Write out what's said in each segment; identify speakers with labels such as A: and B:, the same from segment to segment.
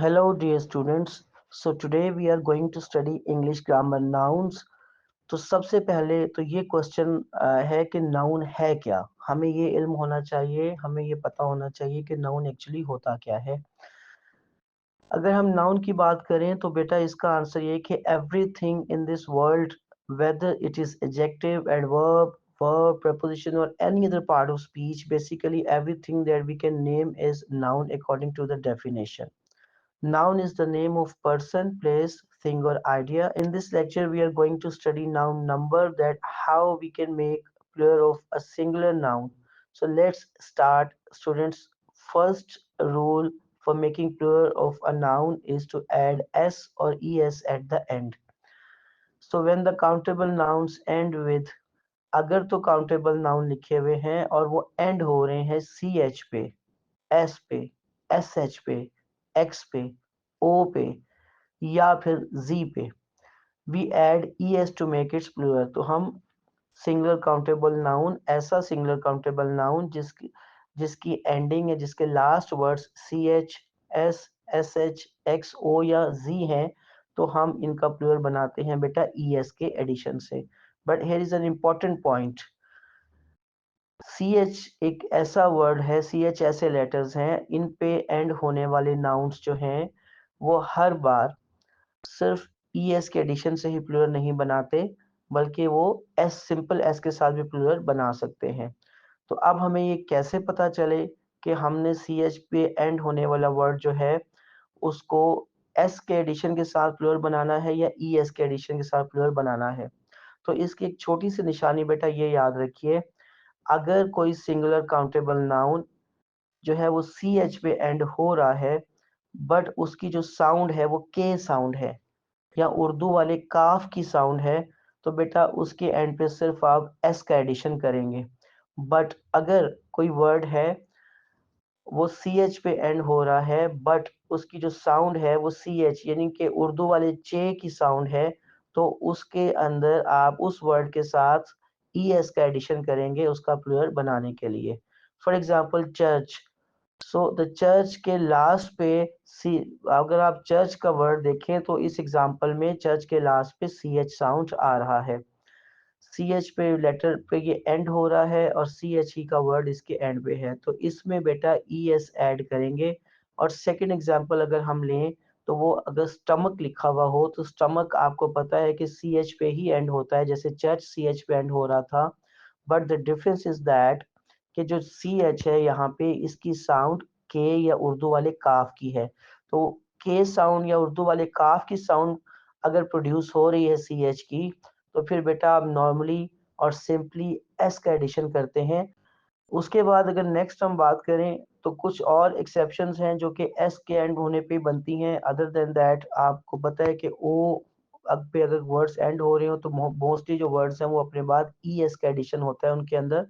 A: Hello, dear students. So today we are going to study English grammar nouns. तो सबसे पहले तो ये क्वेश्चन है कि नाउन है क्या। हमें ये इल्म होना चाहिए, हमें ये पता होना चाहिए कि नाउन एक्चुअली होता क्या है। अगर हम नाउन की बात करें तो बेटा इसका आंसर ये है कि everything in this world, whether it is adjective, adverb, verb, preposition or any other part of speech, basically everything that we can name is noun according to the definition. Noun is the name of person, place, thing or idea. In this lecture, we are going to study noun number, that how we can make plural of a singular noun. So let's start, students. First rule for making plural of a noun is to add s or es at the end. So when the countable nouns end with, अगर तो countable noun लिखे हुए हैं और वो and हो रहे हैं सी एच पे, एस पे, एस एच पे, एक्स पे, ओ पे या फिर जी पे, we add E S to make its plural. तो हम सिंगुलर काउंटेबल नाउन, ऐसा सिंगुलर काउंटेबल नाउन जिसकी एंडिंग है, जिसके last words C H, S, S H, X, O या जी हैं, तो हम इनका प्लूरल बनाते हैं बेटा ई एस के एडिशन से। But here is an important point, C H एक ऐसा वर्ड है, सी एच ऐसे लेटर्स हैं, इन पे एंड होने वाले नाउन्स जो हैं वो हर बार सिर्फ ई एस के एडिशन से ही प्लूरल नहीं बनाते, बल्कि वो एस, सिंपल एस के साथ भी प्लूरल बना सकते हैं। तो अब हमें ये कैसे पता चले कि हमने सी एच पे एंड होने वाला वर्ड जो है उसको एस के एडिशन के साथ प्लूरल बनाना है या ई एस के एडिशन के साथ प्लूरल बनाना है। तो इसकी एक छोटी सी निशानी बेटा ये याद रखिए, अगर कोई सिंगुलर काउंटेबल नाउन जो है वो सी एच पे एंड हो रहा है, बट उसकी जो साउंड है वो के साउंड है या उर्दू वाले काफ की साउंड है, तो बेटा उसके एंड पे सिर्फ आप एस का एडिशन करेंगे। बट अगर कोई वर्ड है वो सी एच पे एंड हो रहा है, बट उसकी जो साउंड है वो सी एच यानी कि उर्दू वाले चे की साउंड है, तो उसके अंदर आप उस वर्ड के साथ ई एस का एडिशन करेंगे उसका प्लूरल बनाने के लिए। For example church, so the church के लास्ट पे सी, अगर आप चर्च का वर्ड देखें तो इस एग्जाम्पल में चर्च के लास्ट पे सी एच साउंड आ रहा है, सी एच पे लेटर पे ये एंड हो रहा है और सी एच ई का वर्ड इसके एंड पे है, तो इसमें बेटा ई एस ऐड करेंगे। और सेकंड एग्जांपल अगर हम लें तो वो अगर स्टमक लिखा हुआ हो तो स्टमक आपको पता है कि सी एच पे ही एंड होता है, जैसे चर्च सी एच पे एंड हो रहा था, but the difference is that कि जो सी एच है यहाँ पे इसकी साउंड के या उर्दू वाले काफ की है। तो के साउंड या उर्दू वाले काफ की साउंड अगर प्रोड्यूस हो रही है सी एच की, तो फिर बेटा आप नॉर्मली और सिंपली एस का एडिशन करते हैं। उसके बाद अगर नेक्स्ट हम बात करें तो कुछ और एक्सेप्शंस हैं जो कि एस के एंड होने पे बनती हैं। अदर देन दैट आपको पता है कि ओ पे अगर वर्ड्स एंड हो रहे हो तो मोस्टली जो वर्ड्स हैं वो अपने बाद ई एस का एडिशन होता है उनके अंदर,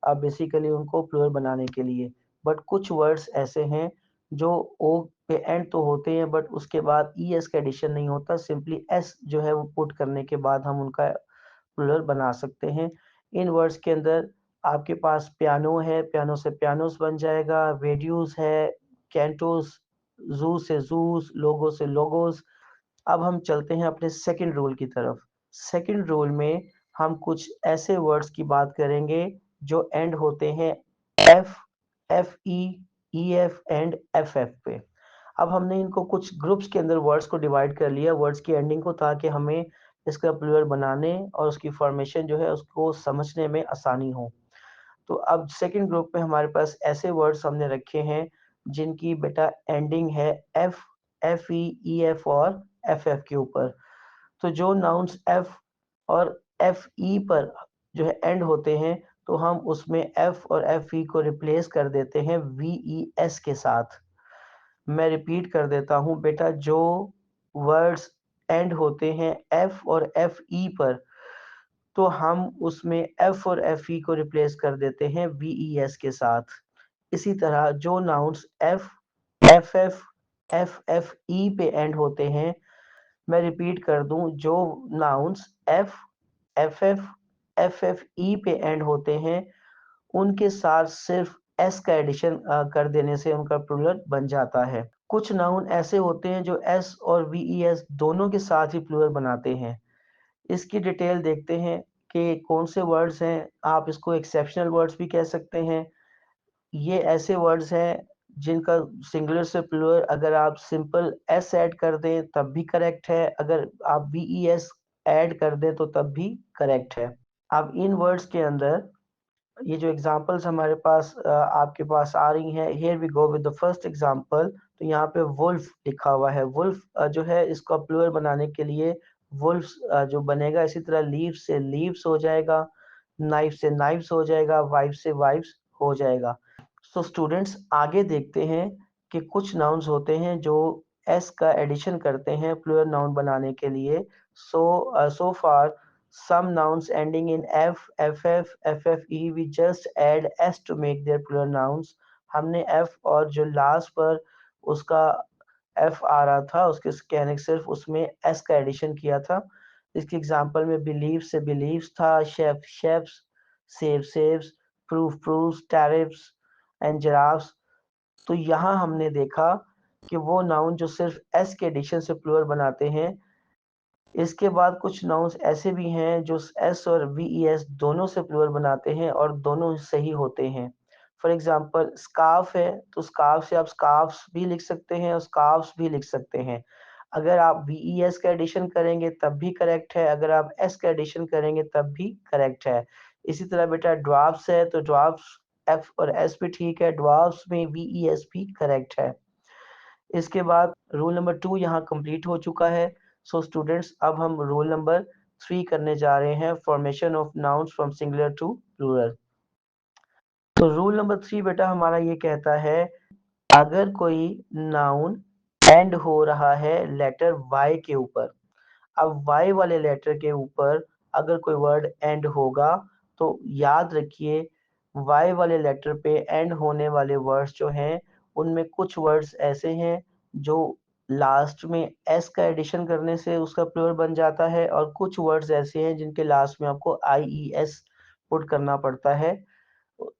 A: बेसिकली उनको प्लूरल बनाने के लिए। बट कुछ वर्ड्स ऐसे हैं जो ओ पे एंड तो होते हैं बट उसके बाद ई एस का एडिशन नहीं होता, सिंपली एस जो है वो पुट करने के बाद हम उनका प्लूरल बना सकते हैं। इन वर्ड्स के अंदर आपके पास पियानो है, पियानो से पियानोस बन जाएगा, रेडियोस है, कैंटोस, जू से जूस, लोगो से लोगोस। अब हम चलते हैं अपने सेकंड रूल की तरफ। सेकंड रूल में हम कुछ ऐसे वर्ड्स की बात करेंगे जो एंड होते हैं F, F E, E F and F F पे। अब हमने इनको कुछ ग्रुप्स के अंदर वर्ड्स को डिवाइड कर लिया, वर्ड्स की एंडिंग को, ताकि हमें इसका प्लूरल बनाने और उसकी फॉर्मेशन जो है उसको समझने में आसानी हो। तो अब सेकंड ग्रुप में हमारे पास ऐसे वर्ड्स हमने रखे हैं जिनकी बेटा एंडिंग है F, F E, E F और एफ एफ के ऊपर। तो जो नाउन्स एफ और एफ ई पर जो है एंड होते हैं, तो हम उसमें एफ और एफ ई को रिप्लेस कर देते हैं वी ई एस के साथ। मैं रिपीट कर देता हूँ बेटा, जो वर्ड्स एंड होते हैं एफ और एफ ई पर, तो हम उसमें एफ और एफ ई को रिप्लेस कर देते हैं वी ई एस के साथ। इसी तरह जो nouns F, F F, F F E पे एंड होते हैं, मैं रिपीट कर दूं, जो nouns F, F F, F F E पे एंड होते हैं उनके साथ सिर्फ एस का एडिशन कर देने से उनका प्लूरल बन जाता है। कुछ नाउन ऐसे होते हैं जो एस और वीईएस दोनों के साथ ही प्लूरल बनाते हैं। इसकी डिटेल देखते हैं कि कौन से वर्ड्स हैं। आप इसको एक्सेप्शनल वर्ड्स भी कह सकते हैं। ये ऐसे वर्ड्स हैं जिनका सिंगुलर से प्लूरल अगर आप सिंपल एस ऐड कर दें तब भी करेक्ट है, अगर आप वीईएस ऐड कर दें तो तब भी करेक्ट है। अब इन वर्ड्स के अंदर ये जो एग्जांपल्स हमारे पास आपके पास आ रही हैं, here we go with the first example. तो यहाँ पे वुल्फ लिखा हुआ है। वुल्फ जो है इसको प्लूरल बनाने के लिए वुल्फ्स जो बनेगा, इसी तरह लीव से लीव्स हो जाएगा, नाइफ से नाइफ्स हो जाएगा, वाइफ से वाइफ्स हो जाएगा। सो स्टूडेंट्स आगे देखते हैं कि कुछ नाउन्स होते हैं जो एस का एडिशन करते हैं प्लूरल नाउन बनाने के लिए। सो फार some nouns ending in f, ff, ffe, we just add s to make their plural nouns। हमने f और जो लास्ट पर उसका f आ रहा था उसके कहने सिर्फ उसमें s का एडिशन किया था। इसके एग्जांपल में बिलीव से बिलीव्स था, chef chefs, save saves, proof proves, tariffs and giraffes. तो यहाँ हमने देखा कि वो नाउन जो सिर्फ s के एडिशन से प्लूरल बनाते हैं। इसके बाद कुछ नाउन्स ऐसे भी हैं जो एस और वीईएस दोनों से प्लूरल बनाते हैं और दोनों सही होते हैं। फॉर एग्जांपल स्कार्फ है तो स्कार्फ से आप स्कार्फ्स भी लिख सकते हैं और स्कार्फ्स भी लिख सकते हैं। अगर आप वीईएस का एडिशन करेंगे तब भी करेक्ट है, अगर आप एस का एडिशन करेंगे तब भी करेक्ट है। इसी तरह बेटा ड्वार्फ्स है तो ड्वार्फ्स एफ और एस भी ठीक है, ड्वार्फ्स में वीईएस भी करेक्ट है। इसके बाद रूल नंबर 2 यहाँ कंप्लीट हो चुका है। सो स्टूडेंट्स अब हम रूल नंबर 3 करने जा रहे हैं, formation of nouns from singular to plural. तो रूल नंबर 3 बेटा हमारा ये कहता है, अगर कोई नाउन एंड हो रहा है लेटर वाई के ऊपर, अब वाई वाले लेटर के ऊपर अगर कोई वर्ड एंड होगा तो याद रखिए वाई वाले लेटर पे एंड होने वाले वर्ड्स जो हैं उनमें कुछ वर्ड्स ऐसे हैं जो लास्ट में एस का एडिशन करने से उसका प्लूरल बन जाता है और कुछ वर्ड्स ऐसे हैं जिनके लास्ट में आपको आई ई एस पुट करना पड़ता है,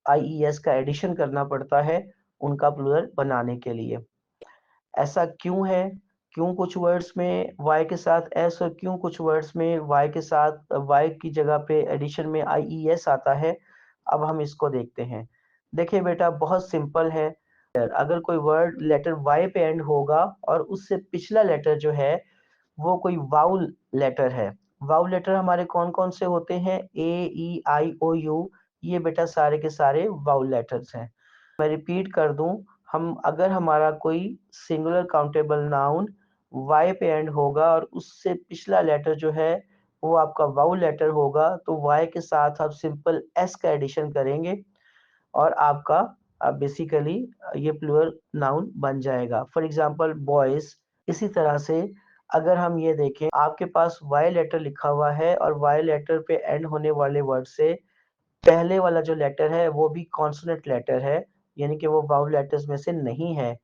A: आई ई एस का एडिशन करना पड़ता है उनका प्लूरल बनाने के लिए। ऐसा क्यों है? क्यों कुछ वर्ड्स में y के साथ s और क्यों कुछ वर्ड्स में y के साथ y की जगह पे एडिशन में IES आता है? अब हम इसको देखते हैं। देखिए बेटा बहुत सिंपल है। अगर कोई वर्ड लेटर y पे एंड होगा और उससे पिछला लेटर जो है वो कोई वाउल लेटर है। वाउल लेटर हमारे कौन कौन से होते हैं? A E I O U, ये बेटा सारे के सारे वाउल लेटर्स हैं। मैं रिपीट कर दूं, हम अगर हमारा कोई सिंगुलर काउंटेबल नाउन वाई पे एंड होगा और उससे पिछला लेटर जो है वो आपका वाउल लेटर होगा तो वाई के साथ आप सिंपल एस का एडिशन करेंगे और आपका बेसिकली ये प्लूरल नाउन बन जाएगा। For example boys. इसी तरह से अगर हम ये देखें आपके पास वाई लेटर लिखा हुआ है और वाई लेटर पे एंड होने वाले वर्ड से पहले वाला जो लेटर है वो भी कॉन्सोनेंट लेटर है, यानी कि वो वाउल लेटर्स में से नहीं है।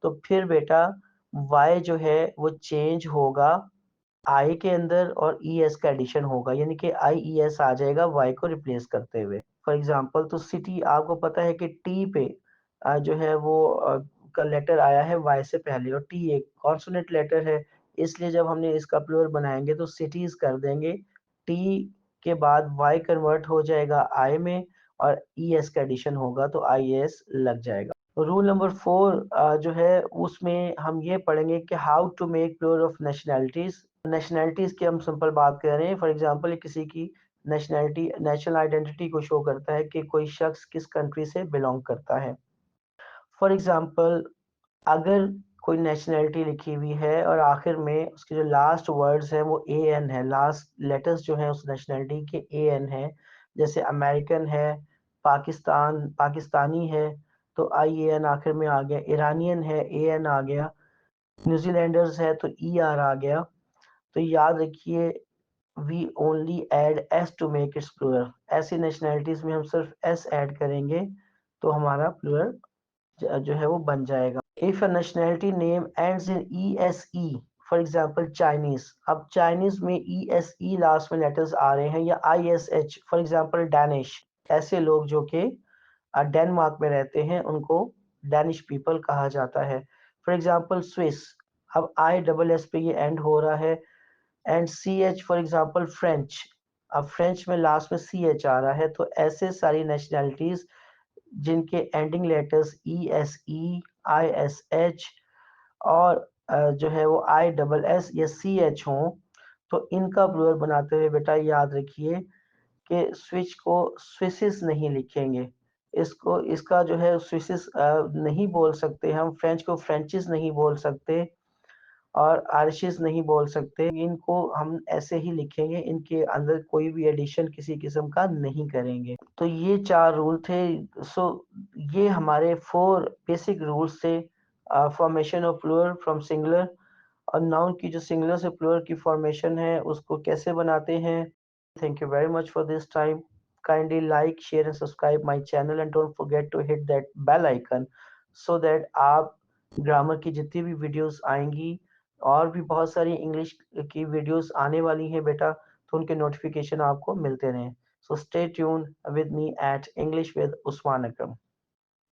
A: तो फिर बेटा y जो है वो चेंज होगा i के अंदर और es का एडिशन होगा, यानी कि ies आ जाएगा y को रिप्लेस करते हुए। फॉर एग्जांपल तो सिटी आपको पता है कि t पे जो है वो का लेटर आया है y से पहले और t एक कॉन्सोनेंट लेटर है, इसलिए जब हमने इसका प्लूरल बनाएंगे तो सिटीज कर देंगे। t के बाद y कन्वर्ट हो जाएगा i में और es का एडिशन होगा तो ies लग जाएगा। रूल नंबर 4 जो है उसमें हम ये पढ़ेंगे कि how to make plural of nationalities. Nationalities की हम सिंपल बात कर रहे हैं। फॉर एग्जांपल किसी की नेशनैलिटी नेशनल आइडेंटिटी को शो करता है कि कोई शख्स किस कंट्री से बिलोंग करता है। फॉर एग्जांपल अगर कोई नेशनैलिटी लिखी हुई है और आखिर में उसके जो लास्ट वर्ड्स हैं वो ए एन है, लास्ट लेटर्स जो हैं उस नेशनैलिटी के ए एन है, जैसे अमेरिकन है, पाकिस्तानी है तो आई ए एन आखिर में आ गया, ईरानियन है ए एन आ गया, न्यूजीलैंडर्स है तो ई आर आ गया। तो याद रखिए we only add S to make its plural. ऐसी नेशनैलिटीज में हम सिर्फ एस ऐड करेंगे तो हमारा प्लूरल जो है वो बन जाएगा। If a nationality name ends in E S E, for example Chinese, अब चाइनीज में ई एस ई लास्ट में लेटर्स आ रहे हैं या I S H, for example Danish, ऐसे लोग जो कि डेनमार्क में रहते हैं उनको डैनिश पीपल कहा जाता है। फॉर एग्जांपल स्विस, अब आई डबल एस पे ये एंड हो रहा है, end C H for example French, अब फ्रेंच में लास्ट में सी एच आ रहा है। तो ऐसे सारी नेशनैलिटीज जिनके ending letters E S E, I S H और जो है वो आई डबल एस या सी एच हों, तो इनका प्लूरल बनाते हुए बेटा याद रखिए कि स्विच को स्विसिस नहीं लिखेंगे, इसको इसका जो है स्विसिस नहीं बोल सकते हम, फ्रेंच को फ्रेंचिस नहीं बोल सकते और आयरिशेस नहीं बोल सकते, इनको हम ऐसे ही लिखेंगे, इनके अंदर कोई भी एडिशन किसी किस्म का नहीं करेंगे। तो ये 4 रूल थे। सो ये हमारे 4 बेसिक रूल्स थे formation of plural from singular, और नाउन की जो सिंगुलर से प्लूरल की फॉर्मेशन है उसको कैसे बनाते हैं। Thank you very much for this time. Kindly like, share and subscribe my channel and don't forget to hit that bell icon so that आप ग्रामर की जितनी भी वीडियोस आएंगी और भी बहुत सारी इंग्लिश की वीडियोस आने वाली हैं बेटा, तो उनके नोटिफिकेशन आपको मिलते रहें। So stay tuned with me at English with Usman Akram.